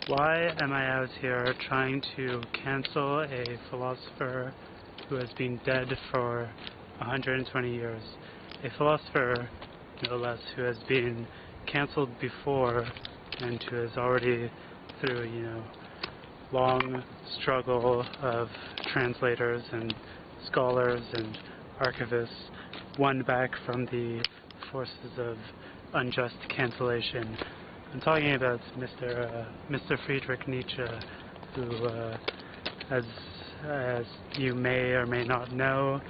Why am I out here trying to cancel a philosopher who has been dead for 120 years? A philosopher, no less, who has been cancelled before and who has already, through, long struggle of translators and scholars and archivists, won back from the forces of unjust cancellation. I'm talking about Mr. Friedrich Nietzsche, who, as you may or may not know,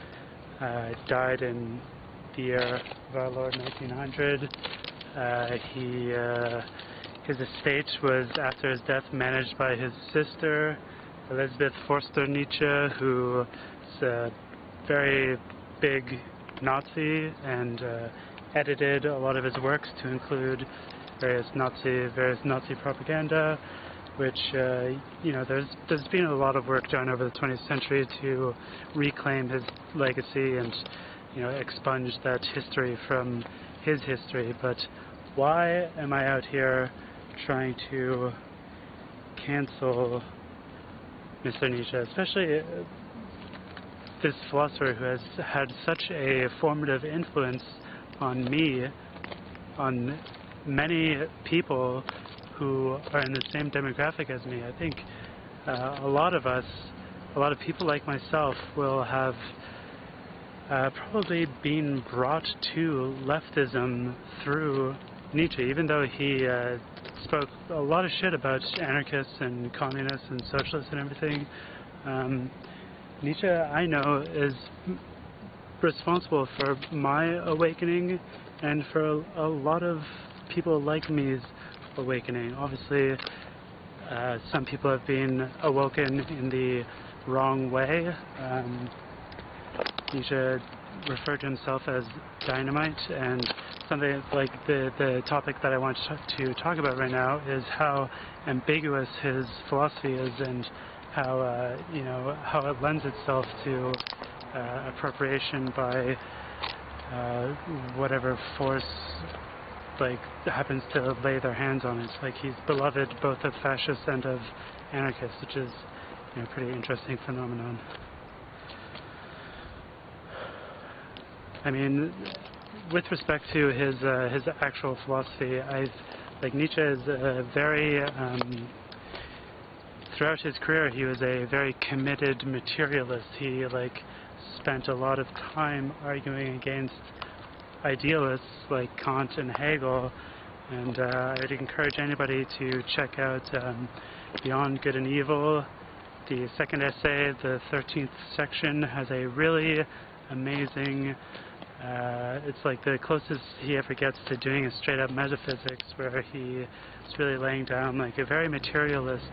died in the year of our Lord 1900. His estate was, after his death, managed by his sister, Elizabeth Forster Nietzsche, who is a very big Nazi and edited a lot of his works to include various Nazi propaganda, which there's been a lot of work done over the 20th century to reclaim his legacy and expunge that history from his history. But why am I out here trying to cancel Mr. Nietzsche, especially this philosopher who has had such a formative influence on me, on many people who are in the same demographic as me? I think a lot of people like myself will have probably been brought to leftism through Nietzsche, even though he spoke a lot of shit about anarchists and communists and socialists and everything. Nietzsche, I know, is responsible for my awakening and for a lot of people like me's awakening. Obviously, some people have been awoken in the wrong way. Nietzsche referred to himself as dynamite, and something like the topic that I want to talk about right now is how ambiguous his philosophy is, and how how it lends itself to appropriation by whatever force happens to lay their hands on it. He's beloved both of fascists and of anarchists, which is a pretty interesting phenomenon. I mean, with respect to his actual philosophy, Nietzsche is very throughout his career he was a very committed materialist. He spent a lot of time arguing against idealists like Kant and Hegel, and I would encourage anybody to check out Beyond Good and Evil. The second essay, the 13th section, has a really amazing, it's the closest he ever gets to doing a straight up metaphysics, where he is really laying down a very materialist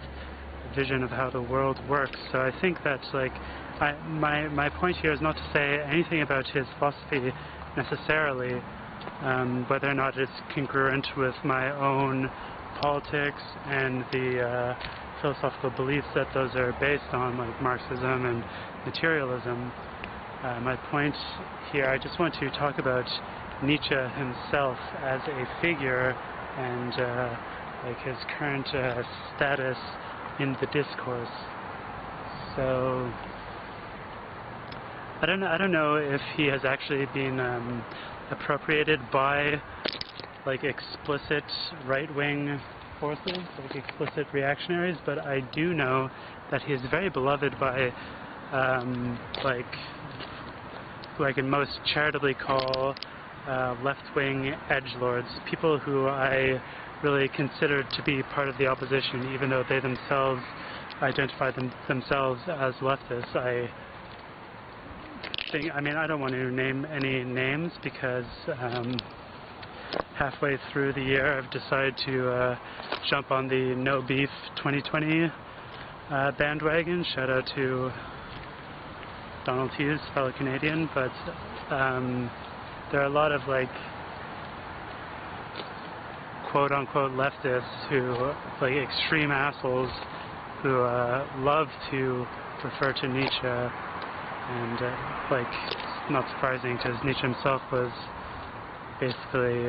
vision of how the world works. So I think that's my point here is not to say anything about his philosophy necessarily, whether or not it's congruent with my own politics and the philosophical beliefs that those are based on, like Marxism and materialism. My point here, I just want to talk about Nietzsche himself as a figure and his current status in the discourse. So I don't know if he has actually been appropriated by explicit right-wing forces, explicit reactionaries, but I do know that he is very beloved by who I can most charitably call left-wing edgelords, people who I really consider to be part of the opposition, even though they themselves identify themselves as leftists. I don't want to name any names because halfway through the year I've decided to jump on the No Beef 2020 bandwagon. Shout out to Donald Hughes, fellow Canadian, but there are a lot of quote-unquote leftists who, extreme assholes, who love to refer to Nietzsche, and it's not surprising because Nietzsche himself was basically,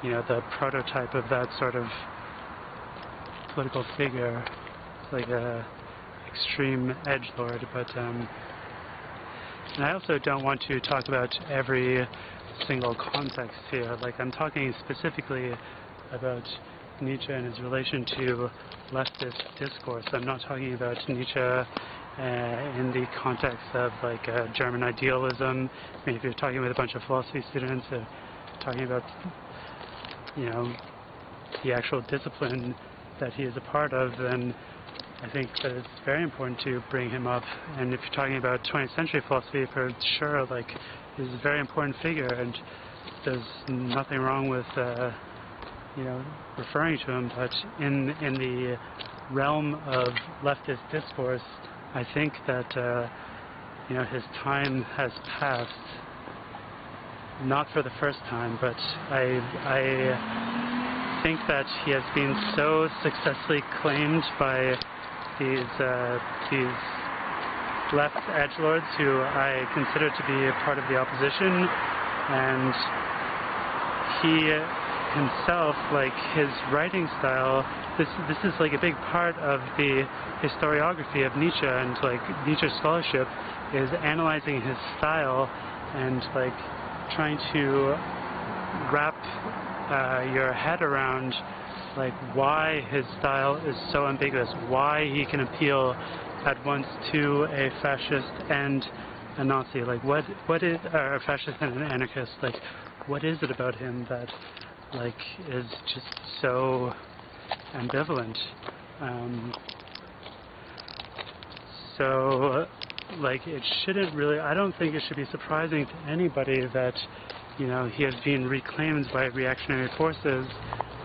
the prototype of that sort of political figure, like a extreme edgelord, but and I also don't want to talk about every single context here. Like, I'm talking specifically about Nietzsche and his relation to leftist discourse. I'm not talking about Nietzsche in the context of like German idealism. I mean, if you're talking with a bunch of philosophy students, talking about, you know, the actual discipline that he is a part of, then I think that it's very important to bring him up. And if you're talking about 20th century philosophy, for sure, like, he's a very important figure, and there's nothing wrong with you know, referring to him. But in the realm of leftist discourse, I think that you know, his time has passed. Not for the first time, but I think that he has been so successfully claimed by these left edgelords who I consider to be a part of the opposition, and he himself, like, his writing style, this is like a big part of the historiography of Nietzsche, and like Nietzsche scholarship is analyzing his style and like trying to wrap your head around like why his style is so ambiguous, why he can appeal at once to a fascist and a Nazi. Like, what is a fascist and an anarchist? Like, what is it about him that like is just so ambivalent? So like, it shouldn't really, I don't think it should be surprising to anybody that, you know, he has been reclaimed by reactionary forces,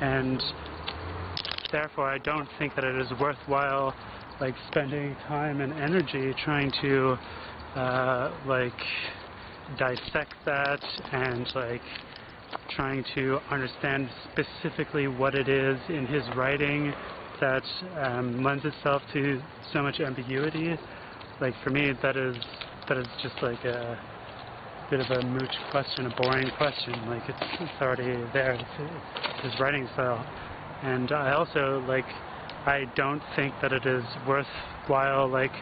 and therefore I don't think that it is worthwhile like spending time and energy trying to like dissect that and like trying to understand specifically what it is in his writing that lends itself to so much ambiguity. Like, for me, that is just like a bit of a moot question, a boring question. Like, it's already there. It's his writing style. And I also, like, I don't think that it is worthwhile, like,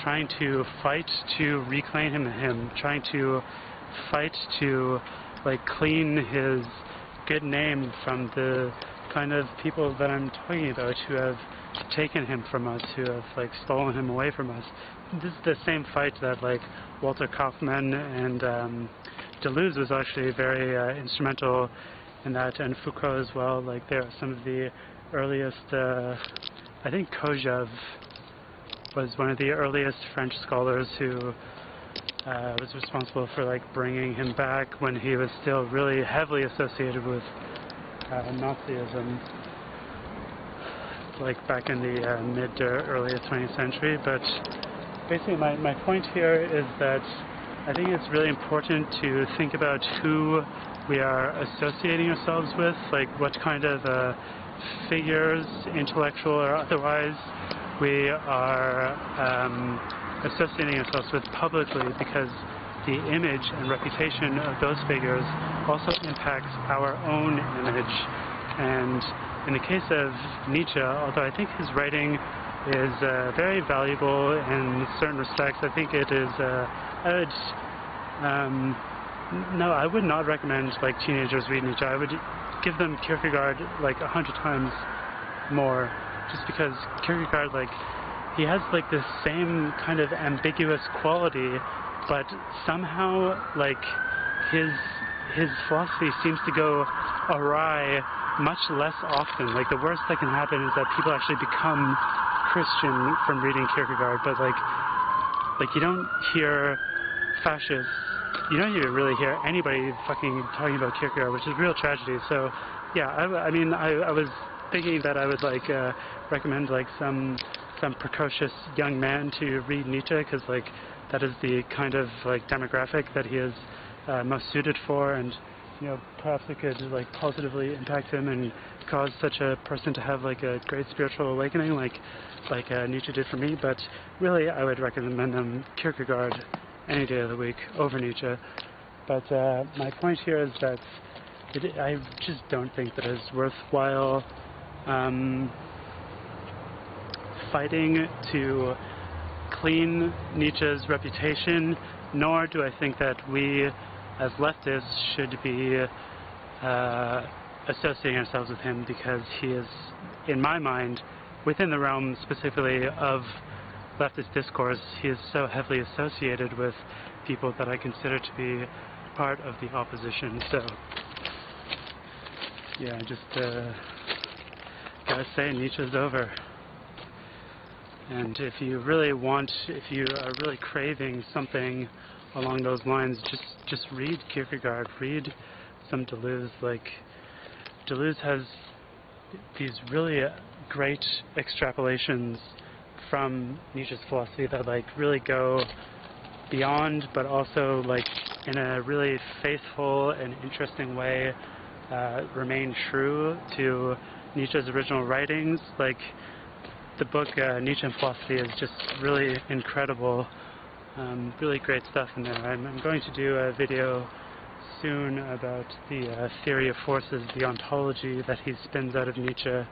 trying to fight to reclaim him, trying to fight to, like, clean his good name from the kind of people that I'm talking about who have taken him from us, who have like stolen him away from us. This is the same fight that like Walter Kaufmann and Deleuze was actually very instrumental in that, and Foucault as well. Like, they're some of the earliest, I think Kojève was one of the earliest French scholars who was responsible for like bringing him back when he was still really heavily associated with Nazism, like back in the mid to early 20th century. But basically my point here is that I think it's really important to think about who we are associating ourselves with, like what kind of figures, intellectual or otherwise, we are associating ourselves with publicly, because the image and reputation of those figures also impacts our own image. And in the case of Nietzsche, although I think his writing is very valuable in certain respects, I think it is, I would not recommend like teenagers read Nietzsche. I would give them Kierkegaard like 100 times more, just because Kierkegaard, like, he has like this same kind of ambiguous quality, but somehow like his philosophy seems to go awry much less often. Like, the worst that can happen is that people actually become Christian from reading Kierkegaard, but like you don't hear fascists, you don't even really hear anybody fucking talking about Kierkegaard, which is a real tragedy. So yeah, I mean I was thinking that I would like recommend like some precocious young man to read Nietzsche, because like that is the kind of like demographic that he is most suited for, and you know, perhaps it could like positively impact him and cause such a person to have like a great spiritual awakening like Nietzsche did for me. But really, I would recommend them Kierkegaard any day of the week over Nietzsche. But my point here is that I just don't think that it's worthwhile fighting to clean Nietzsche's reputation, nor do I think that we as leftists should be associating ourselves with him, because he is, in my mind, within the realm specifically of leftist discourse, he is so heavily associated with people that I consider to be part of the opposition. So yeah, just gotta say, Nietzsche's over. And if you really are really craving something along those lines, just read Kierkegaard, read some Deleuze. Like, Deleuze has these really great extrapolations from Nietzsche's philosophy that like really go beyond, but also like in a really faithful and interesting way remain true to Nietzsche's original writings. Like, the book Nietzsche and Philosophy is just really incredible. Really great stuff in there. I'm going to do a video soon about the theory of forces, the ontology that he spins out of Nietzsche.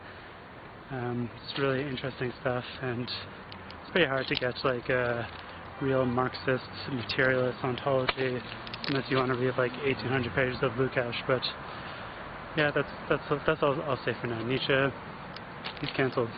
It's really interesting stuff, and it's pretty hard to get like a real Marxist materialist ontology unless you want to read like 1800 pages of Lukács. But yeah, that's all I'll say for now. Nietzsche, he's cancelled.